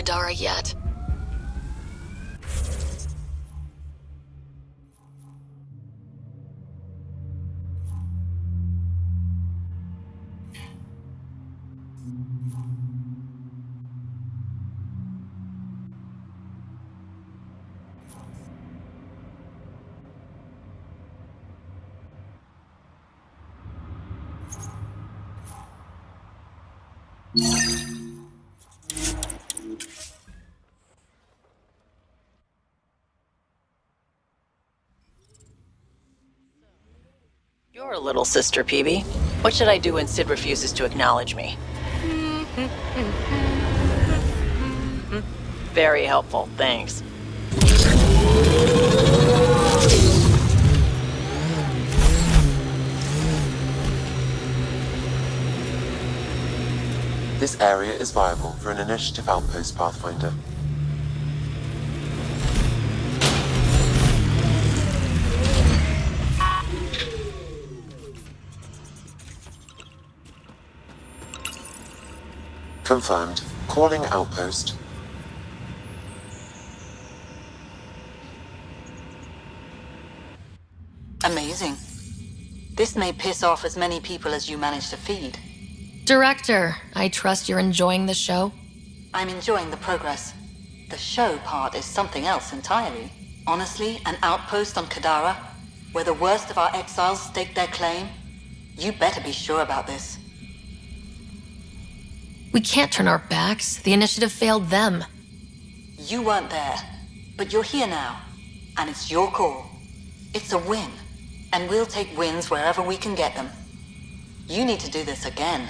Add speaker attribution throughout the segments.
Speaker 1: Kadara yet. You're a little sister, PeeBee. What should I do when Sid refuses to acknowledge me? Very helpful, thanks.
Speaker 2: This area is viable for an initiative outpost, Pathfinder. Confirmed. Calling Outpost.
Speaker 3: Amazing. This may piss off as many people as you manage to feed.
Speaker 1: Director, I trust you're enjoying the show?
Speaker 3: I'm enjoying the progress. The show part is something else entirely. Honestly, an outpost on Kadara, where the worst of our exiles stake their claim, you better be sure about this.
Speaker 1: We can't turn our backs. The initiative failed them.
Speaker 3: You weren't there, but you're here now, and it's your call. It's a win, and we'll take wins wherever we can get them. You need to do this again.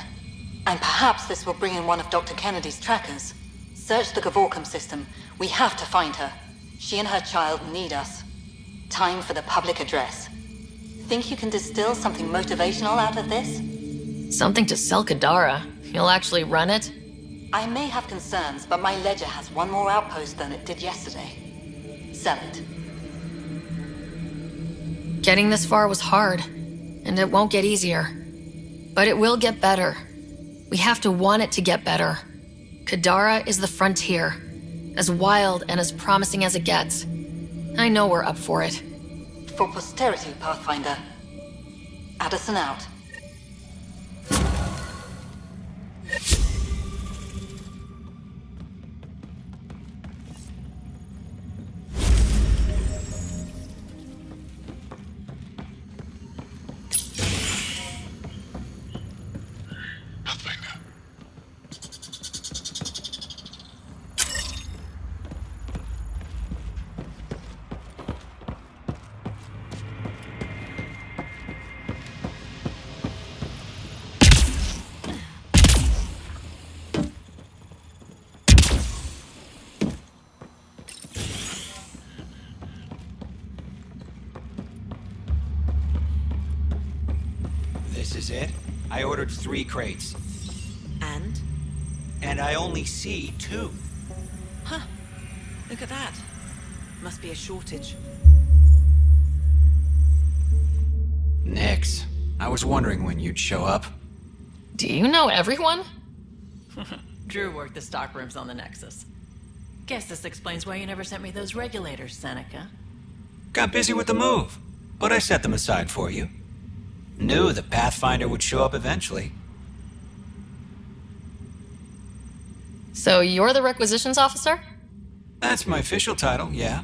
Speaker 3: And perhaps this will bring in one of Dr. Kennedy's trackers. Search the Gavorcom system. We have to find her. She and her child need us. Time for the public address. Think you can distill something motivational out of this?
Speaker 1: Something to sell Kadara. You'll actually run it?
Speaker 3: I may have concerns, but my ledger has one more outpost than it did yesterday. Sell it.
Speaker 1: Getting this far was hard, and it won't get easier. But it will get better. We have to want it to get better. Kadara is the frontier, as wild and as promising as it gets. I know we're up for it.
Speaker 3: For posterity, Pathfinder. Addison out.
Speaker 4: This is it? I ordered 3 crates.
Speaker 5: And?
Speaker 4: And I only see 2.
Speaker 5: Huh. Look at that. Must be a shortage.
Speaker 4: Nix. I was wondering when you'd show up.
Speaker 1: Do you know everyone?
Speaker 5: Drew worked the stockrooms on the Nexus. Guess this explains why you never sent me those regulators, Seneca.
Speaker 4: Got busy with the move, but I set them aside for you. Knew the Pathfinder would show up eventually.
Speaker 1: So you're the requisitions officer?
Speaker 4: That's my official title, yeah.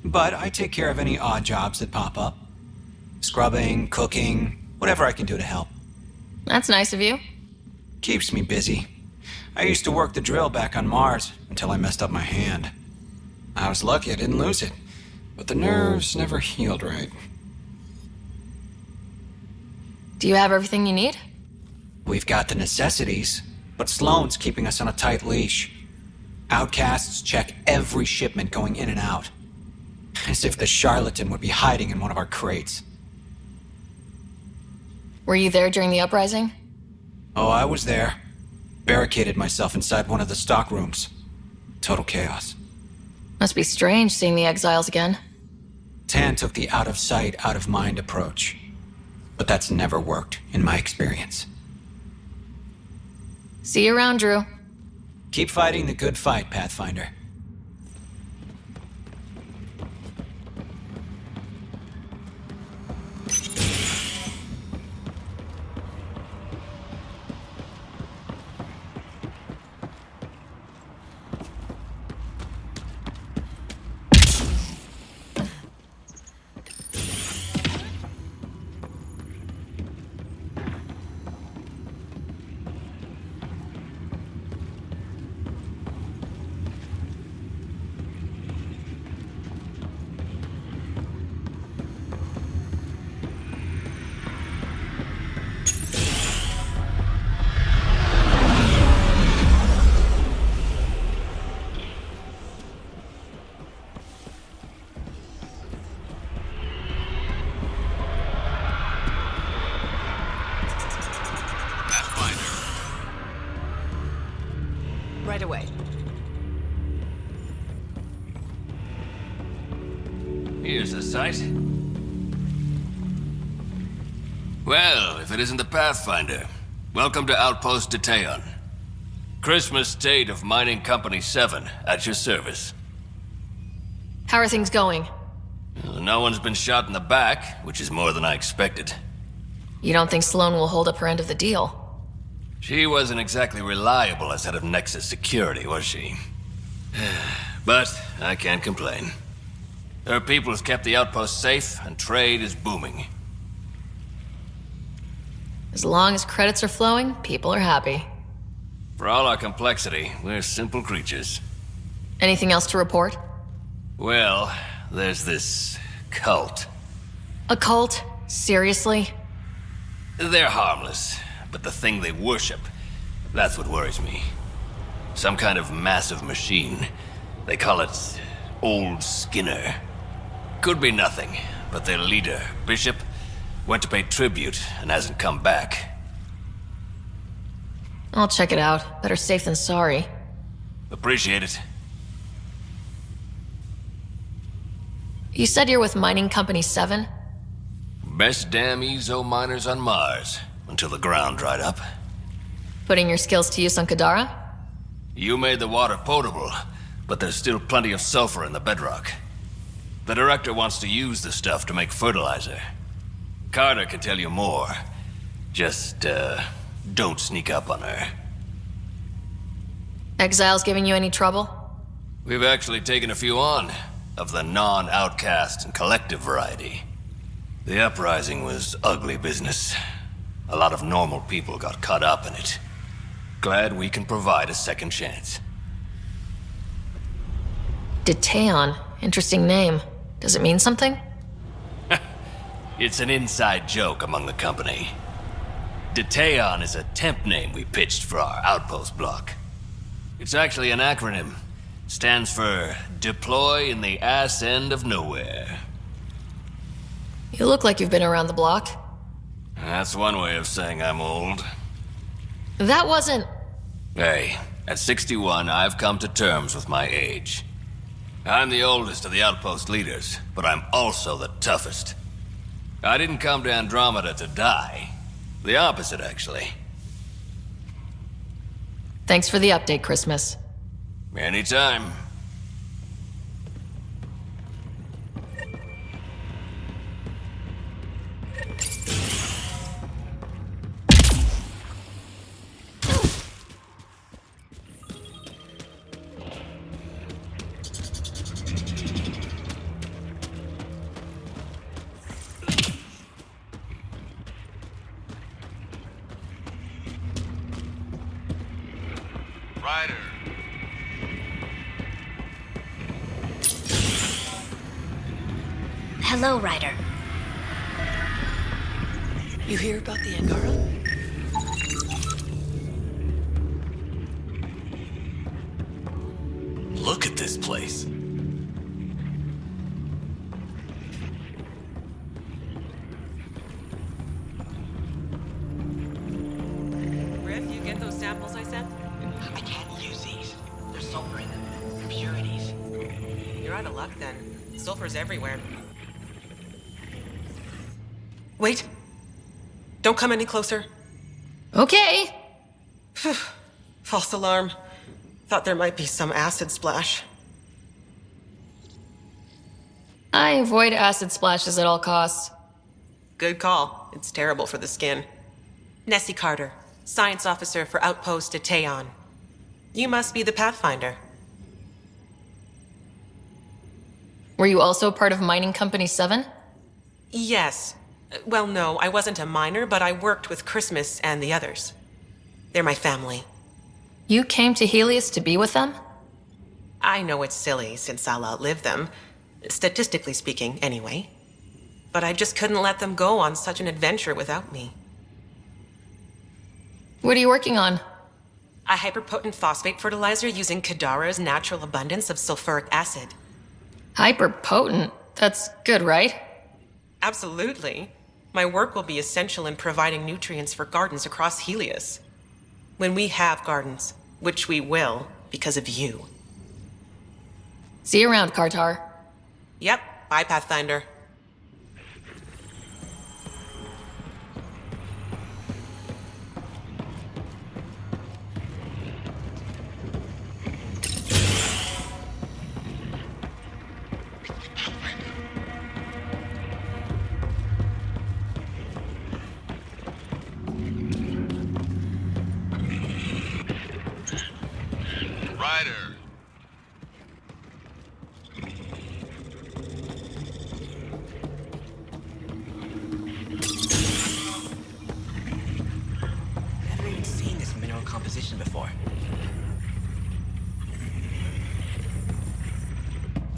Speaker 4: But I take care of any odd jobs that pop up. Scrubbing, cooking, whatever I can do to help.
Speaker 1: That's nice of you.
Speaker 4: Keeps me busy. I used to work the drill back on Mars until I messed up my hand. I was lucky I didn't lose it, but the nerves never healed right.
Speaker 1: Do you have everything you need?
Speaker 4: We've got the necessities, but Sloane's keeping us on a tight leash. Outcasts check every shipment going in and out. As if the charlatan would be hiding in one of our crates.
Speaker 1: Were you there during the uprising?
Speaker 4: Oh, I was there. Barricaded myself inside one of the stock rooms. Total chaos.
Speaker 1: Must be strange seeing the exiles again.
Speaker 4: Tan took the out-of-sight, out-of-mind approach. But that's never worked, in my experience.
Speaker 1: See you around, Drew.
Speaker 4: Keep fighting the good fight, Pathfinder.
Speaker 5: Right away.
Speaker 6: Here's the site. Well, if it isn't the Pathfinder, welcome to Outpost Ditaeon. Christmas State of Mining Company 7, at your service.
Speaker 1: How are things going?
Speaker 6: No one's been shot in the back, which is more than I expected.
Speaker 1: You don't think Sloan will hold up her end of the deal?
Speaker 6: She wasn't exactly reliable as head of Nexus security, was she? But I can't complain. Her people have kept the outpost safe, and trade is booming.
Speaker 1: As long as credits are flowing, people are happy.
Speaker 6: For all our complexity, we're simple creatures.
Speaker 1: Anything else to report?
Speaker 6: Well, there's this cult.
Speaker 1: A cult? Seriously?
Speaker 6: They're harmless, but the thing they worship, that's what worries me. Some kind of massive machine. They call it Old Skinner. Could be nothing, but their leader, Bishop, went to pay tribute and hasn't come back.
Speaker 1: I'll check it out. Better safe than sorry.
Speaker 6: Appreciate it.
Speaker 1: You said you're with Mining Company 7?
Speaker 6: Best damn Ezo miners on Mars, until the ground dried up.
Speaker 1: Putting your skills to use on Kadara?
Speaker 6: You made the water potable, but there's still plenty of sulfur in the bedrock. The director wants to use the stuff to make fertilizer. Carter can tell you more. Just, don't sneak up on her.
Speaker 1: Exiles giving you any trouble?
Speaker 6: We've actually taken a few on, of the non-outcast and collective variety. The uprising was ugly business. A lot of normal people got caught up in it. Glad we can provide a second chance.
Speaker 1: Ditaeon. Interesting name. Does it mean something?
Speaker 6: It's an inside joke among the company. Ditaeon is a temp name we pitched for our outpost block. It's actually an acronym. Stands for Deploy in the Ass End of Nowhere.
Speaker 1: You look like you've been around the block.
Speaker 6: That's one way of saying I'm old.
Speaker 1: That wasn't...
Speaker 6: Hey, at 61, I've come to terms with my age. I'm the oldest of the outpost leaders, but I'm also the toughest. I didn't come to Andromeda to die. The opposite, actually.
Speaker 1: Thanks for the update, Christmas.
Speaker 6: Anytime.
Speaker 7: Ryder.
Speaker 8: Hello, Ryder.
Speaker 5: You hear about the Angara?
Speaker 6: Look at this place.
Speaker 9: Riff, you get those samples I sent?
Speaker 10: I can't use these. There's sulfur in them. Impurities.
Speaker 9: You're out of luck then. Sulfur's everywhere. Wait. Don't come any closer.
Speaker 1: Okay.
Speaker 9: False alarm. Thought there might be some acid splash.
Speaker 1: I avoid acid splashes at all costs.
Speaker 9: Good call. It's terrible for the skin. Nessie Carter, Science Officer for Outpost Ditaeon. You must be the Pathfinder.
Speaker 1: Were you also part of Mining Company 7?
Speaker 9: Yes. Well, no, I wasn't a miner, but I worked with Christmas and the others. They're my family.
Speaker 1: You came to Helios to be with them?
Speaker 9: I know it's silly, since I'll outlive them. Statistically speaking, anyway. But I just couldn't let them go on such an adventure without me.
Speaker 1: What are you working on?
Speaker 9: A hyperpotent phosphate fertilizer using Kadara's natural abundance of sulfuric acid.
Speaker 1: Hyperpotent? That's good, right?
Speaker 9: Absolutely. My work will be essential in providing nutrients for gardens across Helios. When we have gardens, which we will, because of you.
Speaker 1: See you around, Kartar.
Speaker 9: Yep, bye, Pathfinder.
Speaker 7: Ryder.
Speaker 10: Never even seen this mineral composition before.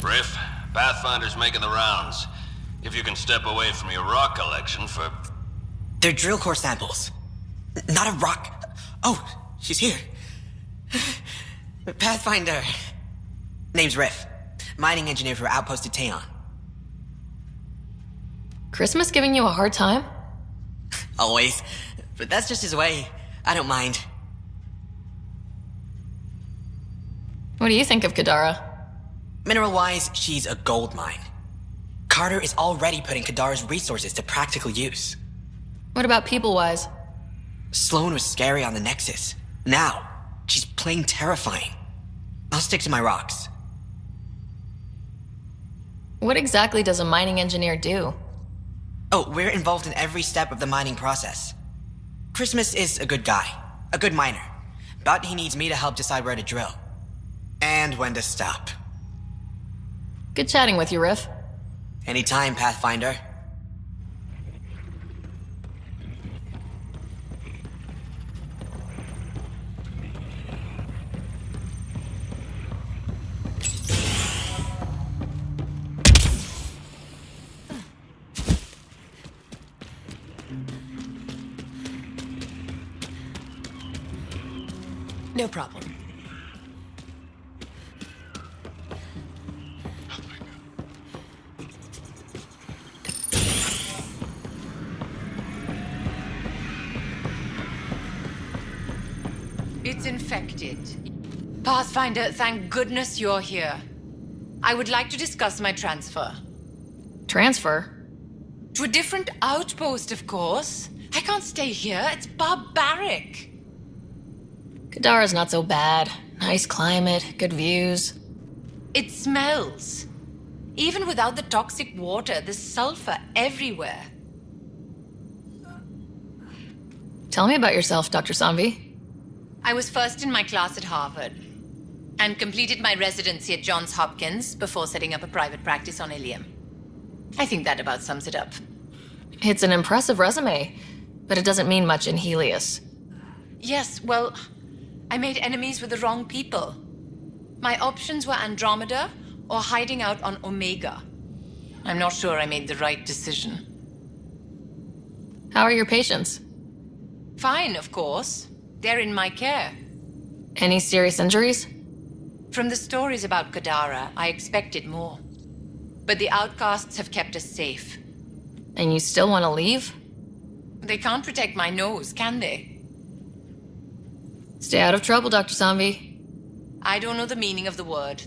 Speaker 6: Riff, Pathfinder's making the rounds. If you can step away from your rock collection for...
Speaker 10: They're drill core samples. Not a rock. Oh, she's here. Pathfinder. Name's Riff. Mining engineer for Outpost Ditaeon.
Speaker 1: Christmas giving you a hard time?
Speaker 10: Always. But that's just his way. I don't mind.
Speaker 1: What do you think of Kadara?
Speaker 10: Mineral-wise, she's a gold mine. Carter is already putting Kadara's resources to practical use.
Speaker 1: What about people-wise?
Speaker 10: Sloan was scary on the Nexus. Now, she's plain terrifying. I'll stick to my rocks.
Speaker 1: What exactly does a mining engineer do?
Speaker 10: Oh, we're involved in every step of the mining process. Christmas is a good guy, a good miner, but he needs me to help decide where to drill. And when to stop.
Speaker 1: Good chatting with you, Riff.
Speaker 10: Anytime, Pathfinder.
Speaker 5: No problem.
Speaker 8: It's infected. Pathfinder, thank goodness you're here. I would like to discuss my transfer.
Speaker 1: Transfer?
Speaker 8: To a different outpost, of course. I can't stay here. It's barbaric.
Speaker 1: Kadara's not so bad. Nice climate, good views.
Speaker 8: It smells. Even without the toxic water, there's sulfur everywhere.
Speaker 1: Tell me about yourself, Dr. Sanvi.
Speaker 8: I was first in my class at Harvard and completed my residency at Johns Hopkins before setting up a private practice on Ilium. I think that about sums it up.
Speaker 1: It's an impressive resume, but it doesn't mean much in Helios.
Speaker 8: Yes, well, I made enemies with the wrong people. My options were Andromeda or hiding out on Omega. I'm not sure I made the right decision.
Speaker 1: How are your patients?
Speaker 8: Fine, of course. They're in my care.
Speaker 1: Any serious injuries?
Speaker 8: From the stories about Kadara, I expected more. But the outcasts have kept us safe.
Speaker 1: And you still want to leave?
Speaker 8: They can't protect my nose, can they?
Speaker 1: Stay out of trouble, Dr. Sanvi.
Speaker 8: I don't know the meaning of the word.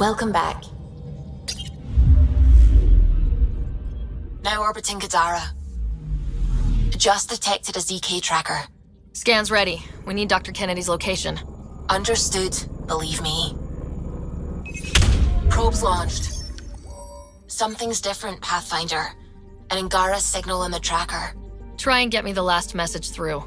Speaker 1: Welcome back.
Speaker 7: Now orbiting Kadara. Just detected a ZK tracker.
Speaker 1: Scan's ready. We need Dr. Kennedy's location.
Speaker 7: Understood, believe me. Probes launched. Something's different, Pathfinder. An Angara signal in the tracker.
Speaker 1: Try and get me the last message through.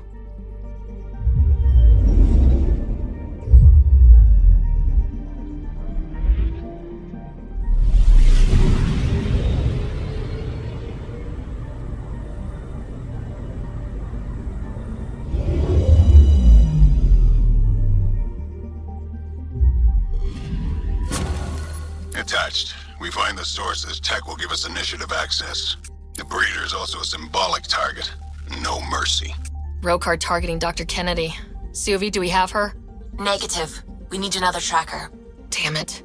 Speaker 11: Attached. We find the source. This tech will give us initiative access. The breeder is also a symbolic target. No mercy.
Speaker 1: Rokar targeting Dr. Kennedy. Suvi, do we have her?
Speaker 7: Negative. We need another tracker.
Speaker 1: Damn it.